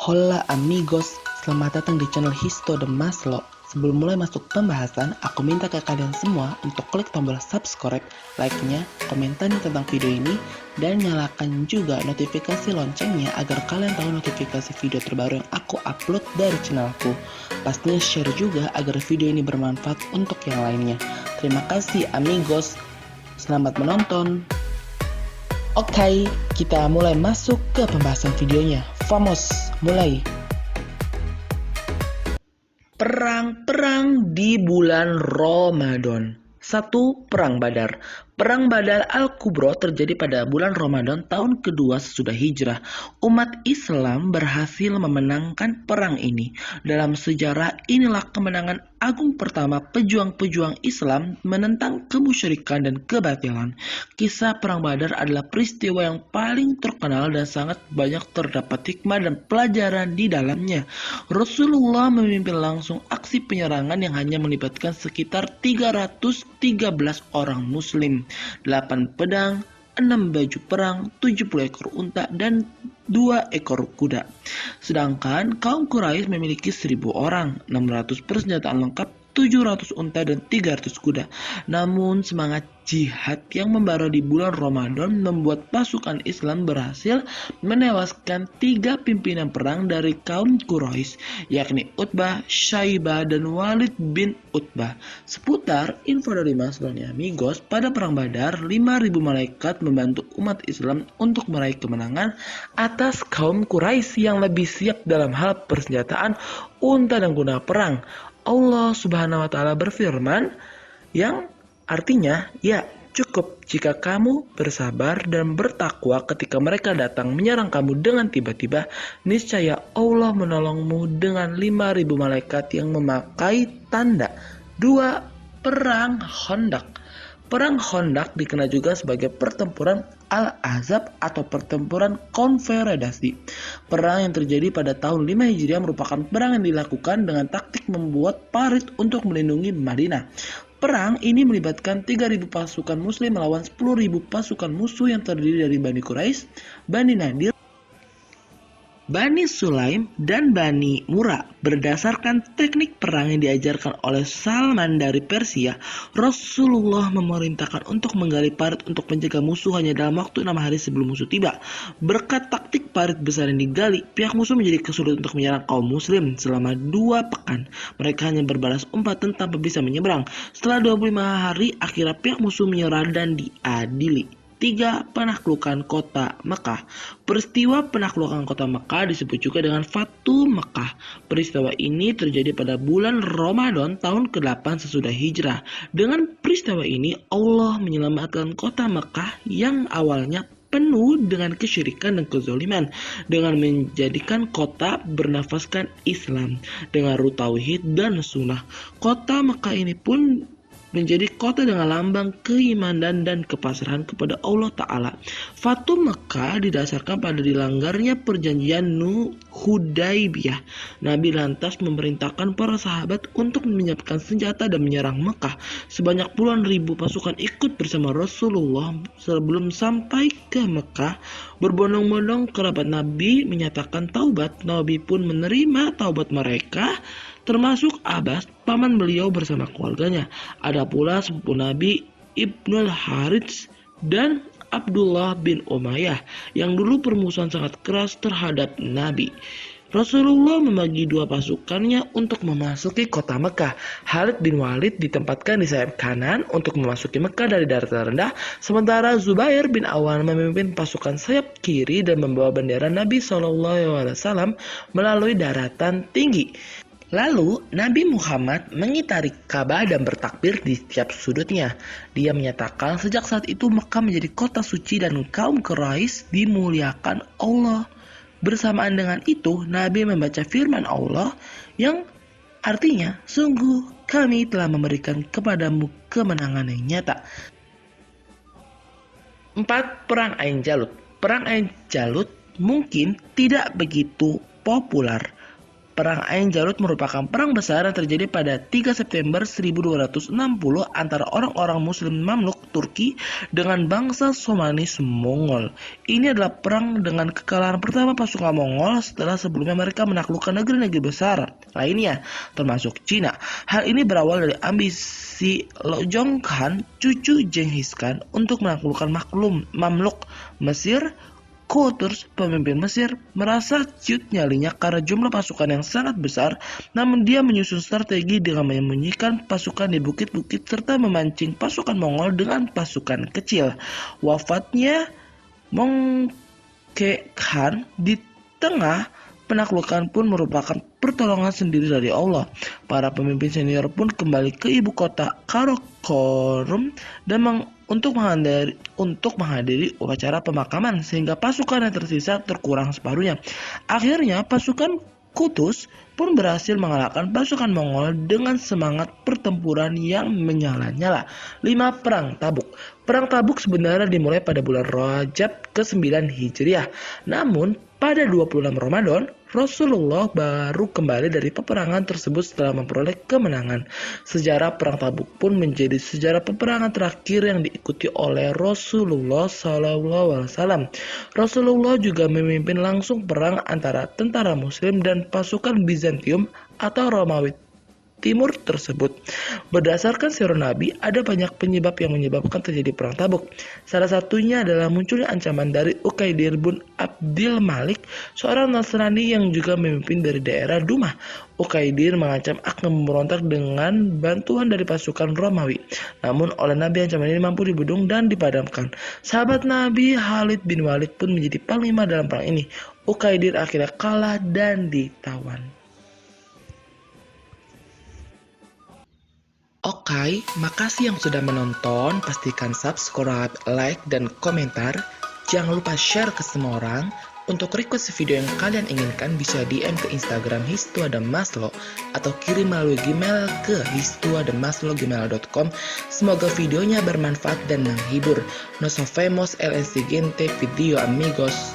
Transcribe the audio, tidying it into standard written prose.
Hola amigos, selamat datang di channel Histo de Maslow. Sebelum mulai masuk pembahasan, aku minta ke kalian semua untuk klik tombol subscribe, like-nya, komentarnya tentang video ini, dan nyalakan juga notifikasi loncengnya agar kalian tahu notifikasi video terbaru yang aku upload dari channelku. Pastinya share juga agar video ini bermanfaat untuk yang lainnya. Terima kasih amigos, selamat menonton. Oke, kita mulai masuk ke pembahasan videonya. Vamos, mulai. Perang-perang di bulan Ramadan. 1. Perang Badar. Perang Badar Al-Kubro terjadi pada bulan Ramadan tahun kedua sesudah hijrah. Umat Islam berhasil memenangkan perang ini. Dalam sejarah inilah kemenangan agung pertama pejuang-pejuang Islam menentang kemusyrikan dan kebatilan. Kisah Perang Badar adalah peristiwa yang paling terkenal dan sangat banyak terdapat hikmah dan pelajaran di dalamnya. Rasulullah memimpin langsung aksi penyerangan yang hanya melibatkan sekitar 313 orang muslim, 8 pedang, 6 baju perang, 70 ekor unta, dan 2 ekor kuda. Sedangkan kaum Quraisy memiliki 1000 orang, 600 persenjataan lengkap, 700 unta, dan 300 kuda. Namun semangat jihad yang membara di bulan Ramadan membuat pasukan Islam berhasil menewaskan 3 pimpinan perang dari kaum Quraisy, yakni Utbah, Syaibah, dan Walid bin Utbah. Seputar info dari Maslow nih amigos, pada perang Badar 5.000 malaikat membantu umat Islam untuk meraih kemenangan atas kaum Quraisy yang lebih siap dalam hal persenjataan, unta, dan kuda perang. Allah Subhanahu wa Ta'ala berfirman yang artinya, ya cukup jika kamu bersabar dan bertakwa ketika mereka datang menyerang kamu dengan tiba-tiba, niscaya Allah menolongmu dengan 5.000 malaikat yang memakai tanda. 2. Perang Khandaq. Perang Khandaq dikenal juga sebagai pertempuran Al-Ahzab atau pertempuran konfederasi. Perang yang terjadi pada tahun 5 Hijriah merupakan perang yang dilakukan dengan taktik membuat parit untuk melindungi Madinah. Perang ini melibatkan 3.000 pasukan muslim melawan 10.000 pasukan musuh yang terdiri dari Bani Quraisy, Bani Nadir, Bani Sulaim, dan Bani Murrah. Berdasarkan teknik perang yang diajarkan oleh Salman dari Persia, Rasulullah memerintahkan untuk menggali parit untuk menjaga musuh hanya dalam waktu 6 hari sebelum musuh tiba. Berkat taktik parit besar yang digali, pihak musuh menjadi kesulitan untuk menyerang kaum muslim selama 2 pekan. Mereka hanya berbalas umpatan tanpa bisa menyeberang. Setelah 25 hari, akhirnya pihak musuh menyerah dan diadili. 3. Penaklukan kota Mekah. Peristiwa penaklukan kota Mekah disebut juga dengan Fatu Mekah. Peristiwa ini terjadi pada bulan Ramadan tahun ke-8 sesudah hijrah. Dengan peristiwa ini Allah menyelamatkan kota Mekah yang awalnya penuh dengan kesyirikan dan kezaliman dengan menjadikan kota bernafaskan Islam dengan ruh tauhid dan sunnah. Kota Mekah ini pun menjadi kota dengan lambang keimanan dan kepasrahan kepada Allah Ta'ala. Fatu Mekah didasarkan pada dilanggarnya perjanjian Hudaybiyah. Nabi lantas memerintahkan para sahabat untuk menyiapkan senjata dan menyerang Mekah. Sebanyak puluhan ribu pasukan ikut bersama Rasulullah. Sebelum sampai ke Mekah, berbondong-bondong kerabat Nabi menyatakan taubat. Nabi pun menerima taubat mereka, termasuk Abbas, paman beliau bersama keluarganya. Ada pula sepupu Nabi Ibnul Harits dan Abdullah bin Umayyah yang dulu permusuhan sangat keras terhadap Nabi. Rasulullah membagi 2 pasukannya untuk memasuki kota Mekah. Khalid bin Walid ditempatkan di sayap kanan untuk memasuki Mekah dari daratan rendah, sementara Zubair bin Awam memimpin pasukan sayap kiri dan membawa bendera Nabi SAW melalui daratan tinggi. Lalu Nabi Muhammad mengitari Ka'bah dan bertakbir di setiap sudutnya. Dia menyatakan sejak saat itu Mekah menjadi kota suci dan kaum Quraisy dimuliakan Allah. Bersamaan dengan itu Nabi membaca firman Allah yang artinya, sungguh kami telah memberikan kepadamu kemenangan yang nyata. 4. Perang Ain Jalut. Perang Ain Jalut mungkin tidak begitu populer. Perang Ain Jalut merupakan perang besar yang terjadi pada 3 September 1260 antara orang-orang Muslim Mamluk Turki dengan bangsa Somanis Mongol. Ini adalah perang dengan kekalahan pertama pasukan Mongol setelah sebelumnya mereka menaklukkan negeri-negeri besar lainnya, termasuk Cina. Hal ini berawal dari ambisi Lojong Khan, cucu Genghis Khan, untuk menaklukkan Mamluk Mesir. Qutuz, pemimpin Mesir, merasa ciut nyalinya karena jumlah pasukan yang sangat besar, namun dia menyusun strategi dengan menyembunyikan pasukan di bukit-bukit serta memancing pasukan Mongol dengan pasukan kecil. Wafatnya Mongke Khan di tengah penaklukan pun merupakan pertolongan sendiri dari Allah. Para pemimpin senior pun kembali ke ibu kota Karakorum dan untuk menghadiri upacara pemakaman, sehingga pasukan yang tersisa terkurang separuhnya. Akhirnya pasukan Qutuz pun berhasil mengalahkan pasukan Mongol dengan semangat pertempuran yang menyala-nyala. 5. Perang Tabuk. Perang Tabuk sebenarnya dimulai pada bulan Rajab ke-9 Hijriah. Namun pada 26 Ramadan, Rasulullah baru kembali dari peperangan tersebut setelah memperoleh kemenangan. Sejarah Perang Tabuk pun menjadi sejarah peperangan terakhir yang diikuti oleh Rasulullah SAW. Rasulullah juga memimpin langsung perang antara tentara Muslim dan pasukan Bizantium atau Romawi Timur tersebut. Berdasarkan sirah Nabi, ada banyak penyebab yang menyebabkan terjadi perang Tabuk. Salah satunya adalah munculnya ancaman dari Ukaidir bin Abdil Malik, seorang Nasrani yang juga memimpin dari daerah Dumah. Ukaidir mengancam akan memberontak dengan bantuan dari pasukan Romawi. Namun oleh Nabi ancaman ini mampu dibendung dan dipadamkan. Sahabat Nabi Khalid bin Walid pun menjadi panglima dalam perang ini. Ukaidir akhirnya kalah dan ditawan. Oke, makasih yang sudah menonton. Pastikan subscribe, like, dan komentar. Jangan lupa share ke semua orang. Untuk request video yang kalian inginkan bisa DM ke Instagram histuadamaslo atau kirim melalui Gmail ke histuadamaslo@gmail.com. Semoga videonya bermanfaat dan menghibur. No so famous el siguiente video amigos.